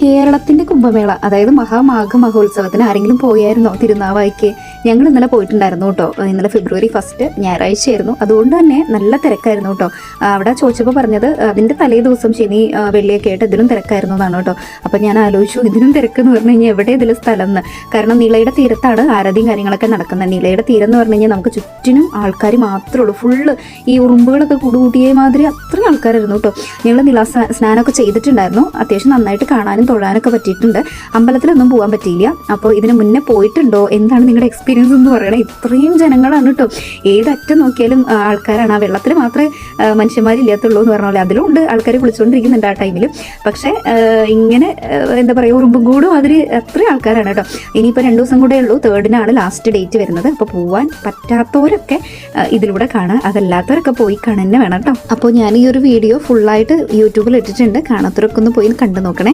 കേരളത്തിന്റെ കുംഭമേള, അതായത് മഹാമാഘ മഹോത്സവത്തിന് ആരെങ്കിലും പോയായിരുന്നോ തിരുനാവായിക്ക്? ഞങ്ങൾ ഇന്നലെ പോയിട്ടുണ്ടായിരുന്നു കേട്ടോ. ഇന്നലെ ഫെബ്രുവരി 1 ഞായറാഴ്ചയായിരുന്നു. അതുകൊണ്ട് തന്നെ നല്ല തിരക്കായിരുന്നു കേട്ടോ. അവിടെ ചോദിച്ചപ്പോൾ പറഞ്ഞത് അതിന്റെ തലേ ദിവസം ശനി വെള്ളിയൊക്കെ ആയിട്ട് ഇതിലും തിരക്കായിരുന്നു എന്നാണ് കേട്ടോ. അപ്പം ഞാൻ ആലോചിച്ചു, ഇതിനും തിരക്കെന്ന് പറഞ്ഞു കഴിഞ്ഞാൽ എവിടെ ഇതിൽ സ്ഥലം എന്ന്. കാരണം നിളയുടെ തീരത്താണ് ആരാധ്യം കാര്യങ്ങളൊക്കെ നടക്കുന്നത്. നിളയുടെ തീരം എന്ന് പറഞ്ഞു കഴിഞ്ഞാൽ നമുക്ക് ചുറ്റിനും ആൾക്കാർ മാത്രമേ ഉള്ളൂ. ഫുള്ള് ഈ ഉറുമ്പുകളൊക്കെ കൂടിയ മാതിരി അത്രയും ആൾക്കാരായിരുന്നു കേട്ടോ. ഞങ്ങൾ നിള സ്നാനമൊക്കെ ചെയ്തിട്ടുണ്ടായിരുന്നു. അത്യാവശ്യം നന്നായിട്ട് കാണാനും തൊഴാനൊക്കെ പറ്റിയിട്ടുണ്ട്. അമ്പലത്തിലൊന്നും പോകാൻ പറ്റിയില്ല. അപ്പോൾ ഇതിന് മുന്നേ പോയിട്ടുണ്ടോ, എന്താണ് നിങ്ങളുടെ എക്സ്പീരിയൻസ് എന്ന് പറയണേ? ഇത്രയും ജനങ്ങളാണ് കേട്ടോ. ഏതറ്റം നോക്കിയാലും ആൾക്കാരാണ്. ആ വെള്ളത്തിൽ മാത്രമേ മനുഷ്യന്മാരില്ലാത്തുള്ളൂ എന്ന് പറഞ്ഞ പോലെ അതിലും ഉണ്ട് ആൾക്കാർ കുളിച്ചുകൊണ്ടിരിക്കുന്നുണ്ട് ആ ടൈമിൽ. പക്ഷേ ഇങ്ങനെ എന്താ പറയുക, ഉറുമ്പും കൂടും അതിൽ അത്രയും ആൾക്കാരാണ് കേട്ടോ. ഇനിയിപ്പോൾ 2 ദിവസം കൂടെ ഉള്ളൂ. 3-നാണ് ലാസ്റ്റ് ഡേറ്റ് വരുന്നത്. അപ്പോൾ പോകാൻ പറ്റാത്തവരൊക്കെ ഇതിലൂടെ കാണുക, അതല്ലാത്തവരൊക്കെ പോയി കാണുക തന്നെ വേണം കേട്ടോ. അപ്പോൾ ഞാൻ ഈ ഒരു വീഡിയോ ഫുള്ളായിട്ട് യൂട്യൂബിൽ ഇട്ടിട്ടുണ്ട്. കാണാത്തവരൊക്കെ ഒന്ന് പോയി കണ്ടു നോക്കണേ.